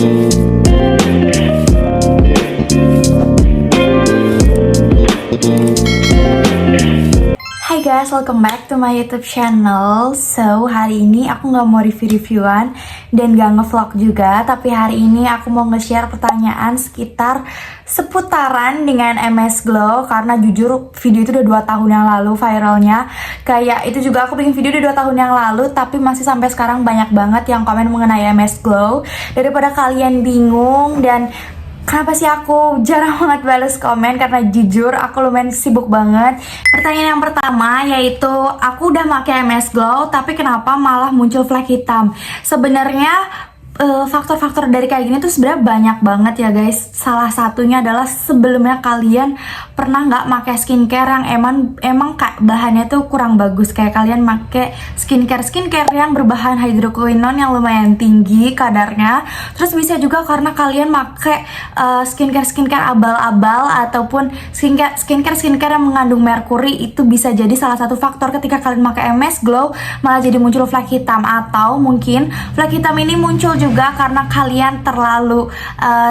Hai guys, welcome back to my YouTube channel. So, hari ini aku nggak mau review-reviewan dan nggak ngevlog juga. Tapi hari ini aku mau nge-share pertanyaan seputaran dengan MS Glow. Karena jujur video itu udah 2 tahun yang lalu viralnya. Kayak itu juga aku bikin video udah 2 tahun yang lalu, tapi masih sampai sekarang banyak banget yang komen mengenai MS Glow. Daripada kalian bingung dan kenapa sih aku jarang banget balas komen, karena jujur aku lumayan sibuk banget. Pertanyaan yang pertama yaitu, aku udah pakai MS Glow tapi kenapa malah muncul flek hitam? Sebenarnya faktor-faktor dari kayak gini tuh sebenarnya banyak banget ya guys. Salah satunya adalah sebelumnya kalian pernah nggak pakai skincare yang emang kayak bahannya tuh kurang bagus, kayak kalian pakai skincare yang berbahan hydroquinone yang lumayan tinggi kadarnya. Terus bisa juga karena kalian pakai skincare abal-abal ataupun skincare yang mengandung merkuri. Itu bisa jadi salah satu faktor ketika kalian pakai MS Glow malah jadi muncul flek hitam. Atau mungkin flek hitam ini muncul juga karena kalian terlalu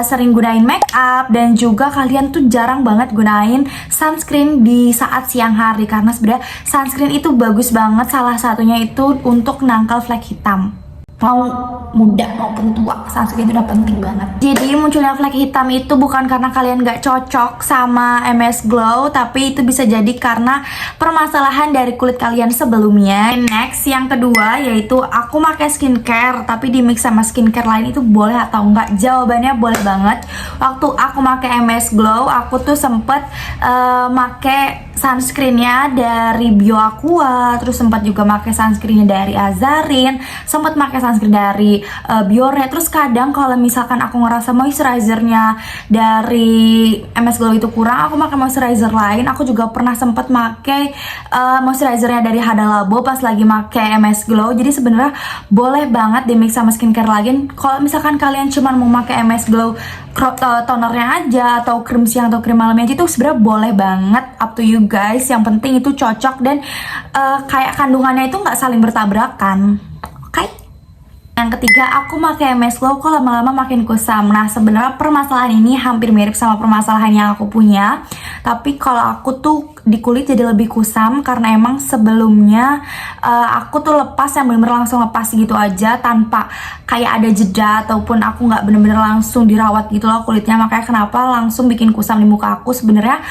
sering gunain make up, dan juga kalian tuh jarang banget gunain sunscreen di saat siang hari, karena sebenarnya sunscreen itu bagus banget, salah satunya itu untuk nangkal flek hitam. Mau muda maupun tua, sunscreen itu udah penting banget. Jadi munculnya flek hitam itu bukan karena kalian gak cocok sama MS Glow, tapi itu bisa jadi karena permasalahan dari kulit kalian sebelumnya. Next, yang kedua yaitu, aku pakai skincare tapi di mix sama skincare lain, itu boleh atau enggak? Jawabannya boleh banget. Waktu aku pakai MS Glow, aku tuh sempet pakai sunscreennya dari BioAqua, terus sempat juga pakai sunscreennya dari Azarin, sempat pakai sunscreen dari Biore. Terus kadang kalau misalkan aku ngerasa moisturizernya dari MS Glow itu kurang, aku pakai moisturizer lain. Aku juga pernah sempat pakai moisturizernya dari Hada Labo pas lagi pakai MS Glow. Jadi sebenarnya boleh banget di mix sama skincare lain. Kalau misalkan kalian cuma mau pakai MS Glow tonernya aja, atau krim siang atau krim malamnya aja, itu sebenarnya boleh banget, up to you guys. Yang penting itu cocok dan kayak kandungannya itu nggak saling bertabrakan. Oke? Yang ketiga, aku pakai MS Glow kok lama-lama makin kusam. Nah, sebenarnya permasalahan ini hampir mirip sama permasalahan yang aku punya. Tapi kalau aku tuh di kulit jadi lebih kusam karena emang sebelumnya aku tuh lepas, yang bener-bener langsung lepas gitu aja tanpa kayak ada jeda, ataupun aku nggak bener-bener langsung dirawat gitu loh kulitnya. Makanya kenapa langsung bikin kusam di muka aku. Sebenarnya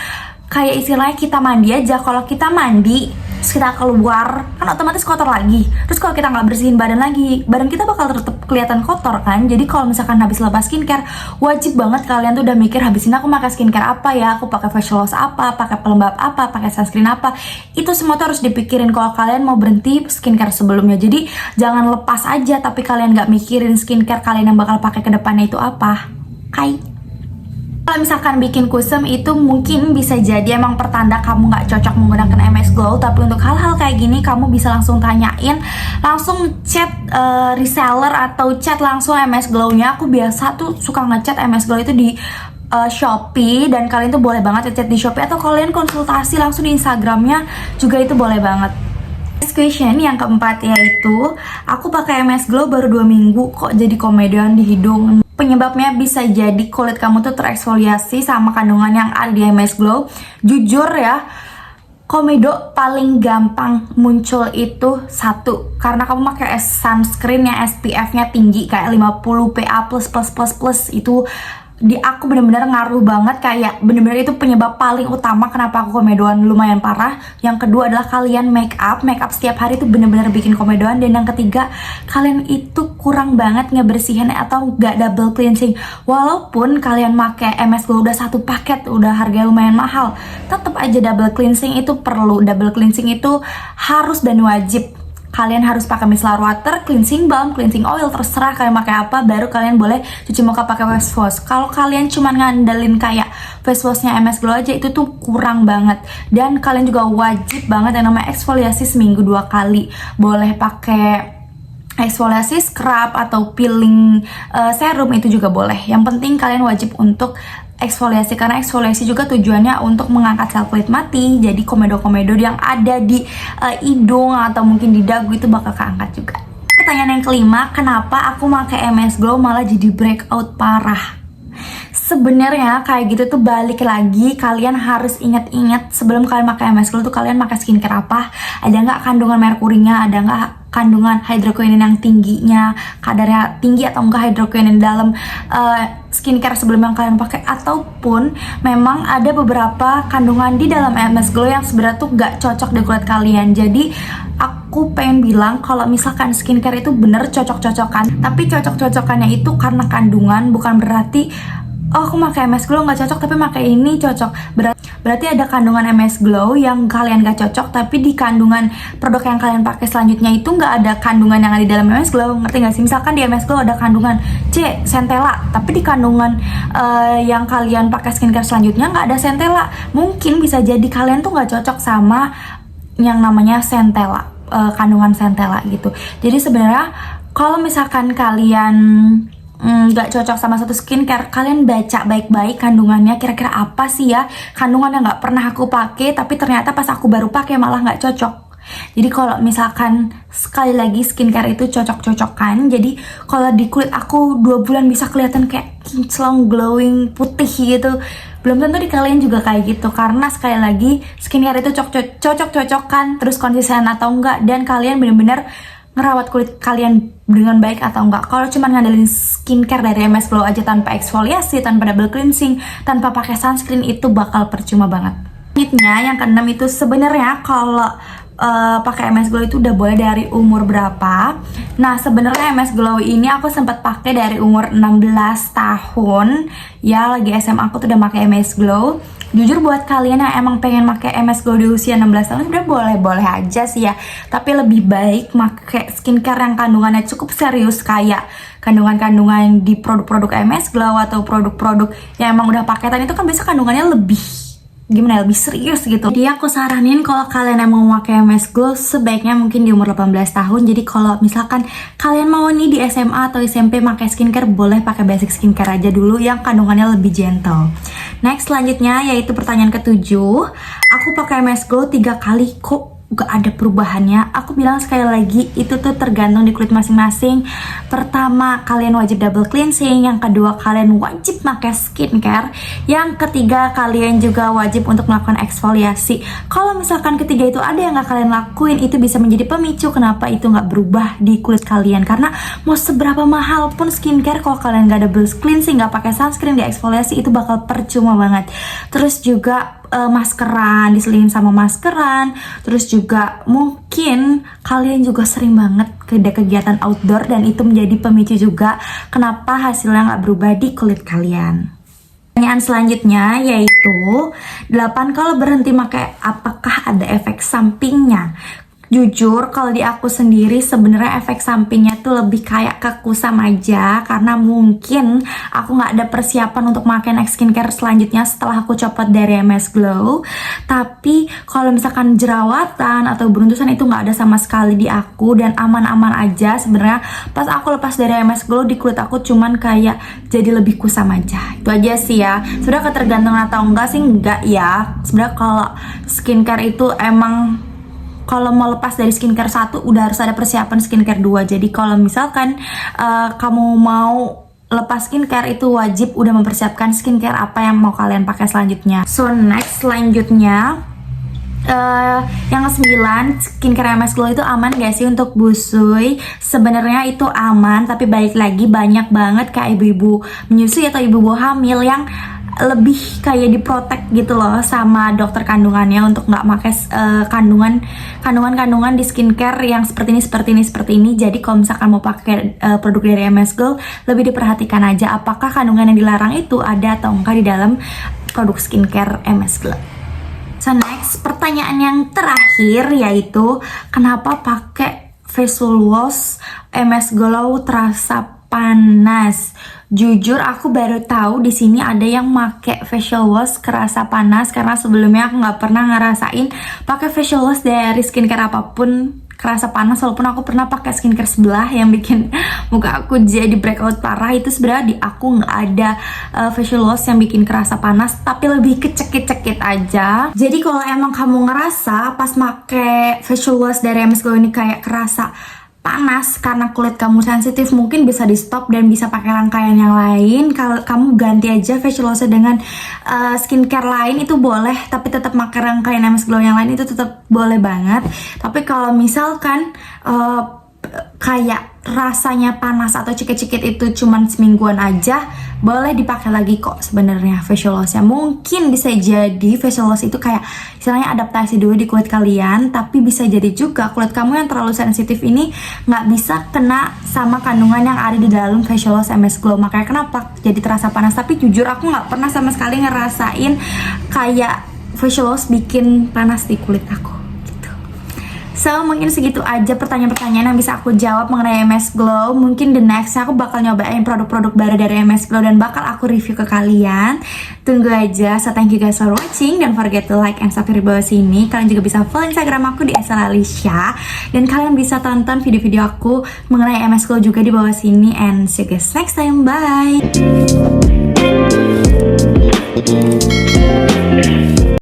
kayak istilahnya kita mandi aja. Kalau kita mandi, terus kita keluar, kan otomatis kotor lagi. Terus kalau kita nggak bersihin badan lagi, badan kita bakal tetap kelihatan kotor kan. Jadi kalau misalkan habis lepas skincare, wajib banget kalian tuh udah mikir, habis ini aku pakai skincare apa ya, aku pakai facial wash apa, pakai pelembab apa, pakai sunscreen apa. Itu semua tuh harus dipikirin kalau kalian mau berhenti skincare sebelumnya. Jadi jangan lepas aja tapi kalian nggak mikirin skincare kalian yang bakal pakai ke depannya itu apa. Kai. Kalau misalkan bikin kusam itu mungkin bisa jadi emang pertanda kamu nggak cocok menggunakan MS Glow. Tapi untuk hal-hal kayak gini kamu bisa langsung tanyain, langsung chat reseller atau chat langsung MS Glow-nya. Aku biasa tuh suka ngechat MS Glow itu di Shopee, dan kalian tuh boleh banget chat di Shopee, atau kalian konsultasi langsung di Instagramnya juga, itu boleh banget. Next question yang keempat yaitu, aku pakai MS Glow baru 2 minggu kok jadi komedian di hidung. Penyebabnya bisa jadi kulit kamu tuh tereksfoliasi sama kandungan yang ada di MS Glow. Jujur ya, komedo paling gampang muncul itu satu, karena kamu pakai sunscreen yang SPF-nya tinggi kayak 50 PA++++. Itu di aku bener-bener ngaruh banget, kayak bener-bener itu penyebab paling utama kenapa aku komedoan lumayan parah. Yang kedua adalah kalian make up setiap hari itu bener-bener bikin komedoan. Dan yang ketiga, kalian itu kurang banget ngebersihin atau gak double cleansing. Walaupun kalian pakai MS Glow udah satu paket, udah harganya lumayan mahal, tetap aja double cleansing itu perlu. Double cleansing itu harus dan wajib. Kalian harus pakai micellar water, cleansing balm, cleansing oil, terserah kalian pakai apa, baru kalian boleh cuci muka pakai face wash. Kalau kalian cuma ngandelin kayak face washnya MS Glow aja, itu tuh kurang banget. Dan kalian juga wajib banget yang namanya eksfoliasi seminggu 2 kali. Boleh pakai eksfoliasi scrub atau peeling serum, itu juga boleh. Yang penting kalian wajib untuk eksfoliasi, karena eksfoliasi juga tujuannya untuk mengangkat sel kulit mati. Jadi komedo-komedo yang ada di hidung atau mungkin di dagu itu bakal keangkat juga. Pertanyaan yang kelima, kenapa aku pakai MS Glow malah jadi breakout parah? Sebenarnya kayak gitu tuh balik lagi, kalian harus ingat-ingat sebelum kalian pakai MS Glow tuh kalian pakai skincare apa, ada nggak kandungan merkurinya, ada nggak kandungan hydroquinone yang tingginya, kadarnya tinggi atau enggak hydroquinone dalam skincare sebelum yang kalian pakai, ataupun memang ada beberapa kandungan di dalam MS Glow yang sebenarnya tuh nggak cocok di kulit kalian. Jadi aku pengen bilang kalau misalkan skincare itu bener cocok-cocokan, tapi cocok-cocokannya itu karena kandungan, bukan berarti oh aku pakai MS Glow nggak cocok tapi pakai ini cocok. Berarti ada kandungan MS Glow yang kalian nggak cocok, tapi di kandungan produk yang kalian pakai selanjutnya itu nggak ada kandungan yang ada di dalam MS Glow. Ngerti nggak sih? Misalkan di MS Glow ada kandungan C centella, tapi di kandungan yang kalian pakai skincare selanjutnya nggak ada centella. Mungkin bisa jadi kalian tuh nggak cocok sama yang namanya centella, kandungan centella gitu. Jadi sebenarnya kalau misalkan kalian nggak cocok sama satu skincare, kalian baca baik-baik kandungannya kira-kira apa sih ya kandungan yang nggak pernah aku pakai tapi ternyata pas aku baru pakai malah nggak cocok. Jadi kalau misalkan sekali lagi skincare itu cocok-cocokan, jadi kalau di kulit aku 2 bulan bisa kelihatan kayak kinclong glowing putih gitu, belum tentu di kalian juga kayak gitu, karena sekali lagi skincare itu cocok-cocokan, terus konsisten atau enggak, dan kalian bener-bener ngerawat kulit kalian dengan baik atau enggak. Kalau cuma ngandelin skincare dari MS Glow aja tanpa eksfoliasi, tanpa double cleansing, tanpa pakai sunscreen, itu bakal percuma banget. Selanjutnya yang keenam itu sebenarnya kalau pakai MS Glow itu udah boleh dari umur berapa? Nah sebenarnya MS Glow ini aku sempat pakai dari umur 16 tahun. Ya lagi SMA aku tuh udah pakai MS Glow. Jujur buat kalian yang emang pengen pakai MS Glow di usia 16 tahun udah boleh-boleh aja sih ya. Tapi lebih baik pakai skincare yang kandungannya cukup serius, kayak kandungan-kandungan di produk-produk MS Glow atau produk-produk yang emang udah paketan itu kan biasa kandungannya lebih gimana, lebih serius gitu. Jadi aku saranin kalau kalian emang mau pakai MS Glow sebaiknya mungkin di umur 18 tahun. Jadi kalau misalkan kalian mau nih di SMA atau SMP pakai skincare, boleh pakai basic skincare aja dulu yang kandungannya lebih gentle. Next selanjutnya yaitu pertanyaan ketujuh, aku pakai MS Glow 3 kali kok gak ada perubahannya. Aku bilang sekali lagi, itu tuh tergantung di kulit masing-masing. Pertama, kalian wajib double cleansing. Yang kedua, kalian wajib pakai skincare. Yang ketiga, kalian juga wajib untuk melakukan eksfoliasi. Kalau misalkan ketiga itu ada yang gak kalian lakuin, itu bisa menjadi pemicu kenapa itu gak berubah di kulit kalian. Karena mau seberapa mahal pun skincare, kalau kalian gak double cleansing, gak pakai sunscreen, gak eksfoliasi, itu bakal percuma banget. Terus juga maskeran, diselingin sama maskeran. Terus juga mungkin kalian juga sering banget ada kegiatan outdoor, dan itu menjadi pemicu juga kenapa hasilnya nggak berubah di kulit kalian. Pertanyaan selanjutnya yaitu 8, kalau berhenti pakai apakah ada efek sampingnya? Jujur kalau di aku sendiri sebenarnya efek sampingnya tuh lebih kayak ke kusam aja, karena mungkin aku nggak ada persiapan untuk pakai next skincare selanjutnya setelah aku copot dari MS Glow. Tapi kalau misalkan jerawatan atau beruntusan itu nggak ada sama sekali di aku, dan aman-aman aja sebenarnya. Pas aku lepas dari MS Glow di kulit aku cuman kayak jadi lebih kusam aja. Itu aja sih ya. Sebenarnya ketergantungan atau enggak sih enggak ya. Sebenarnya kalau skincare itu emang kalau mau lepas dari skincare 1 udah harus ada persiapan skincare 2. Jadi kalau misalkan kamu mau lepas skincare, itu wajib udah mempersiapkan skincare apa yang mau kalian pakai selanjutnya. So next selanjutnya yang ke-9, skincare MS Glow itu aman gak sih untuk busui? Sebenarnya itu aman, tapi balik lagi banyak banget kayak ibu-ibu menyusui atau ibu-ibu hamil yang lebih kayak diprotek gitu loh sama dokter kandungannya untuk nggak pakai kandungan di skincare yang seperti ini. Jadi kalau misalkan mau pakai produk dari MS Glow, lebih diperhatikan aja apakah kandungan yang dilarang itu ada atau enggak di dalam produk skincare MS Glow. So next, pertanyaan yang terakhir yaitu kenapa pakai facial wash MS Glow terasa panas? Jujur aku baru tahu di sini ada yang make facial wash kerasa panas, karena sebelumnya aku nggak pernah ngerasain pakai facial wash dari skincare apapun kerasa panas. Walaupun aku pernah pakai skincare sebelah yang bikin muka aku jadi breakout parah, itu sebenarnya di aku nggak ada facial wash yang bikin kerasa panas, tapi lebih kecekit-cekit aja. Jadi kalau emang kamu ngerasa pas make facial wash dari MS Glow ini kayak kerasa panas karena kulit kamu sensitif, mungkin bisa di stop dan bisa pakai rangkaian yang lain. Kalau kamu ganti aja facial lotion dengan skincare lain itu boleh, tapi tetap pakai rangkaian MS Glow yang lain itu tetap boleh banget. Tapi kalau misalkan kayak rasanya panas atau cikit-cikit itu cuman semingguan aja, boleh dipakai lagi kok sebenarnya facial lotion. Mungkin bisa jadi facial lotion itu kayak istilahnya adaptasi dulu di kulit kalian, tapi bisa jadi juga kulit kamu yang terlalu sensitif ini nggak bisa kena sama kandungan yang ada di dalam facial lotion MS Glow. Makanya kenapa jadi terasa panas. Tapi jujur aku nggak pernah sama sekali ngerasain kayak facial lotion bikin panas di kulit aku. So, mungkin segitu aja pertanyaan-pertanyaan yang bisa aku jawab mengenai MS Glow. Mungkin the next aku bakal nyobain produk-produk baru dari MS Glow dan bakal aku review ke kalian. Tunggu aja. So, thank you guys for watching. Don't forget to like and subscribe di bawah sini. Kalian juga bisa follow Instagram aku di @alicia. Dan kalian bisa tonton video-video aku mengenai MS Glow juga di bawah sini. And see you guys next time. Bye!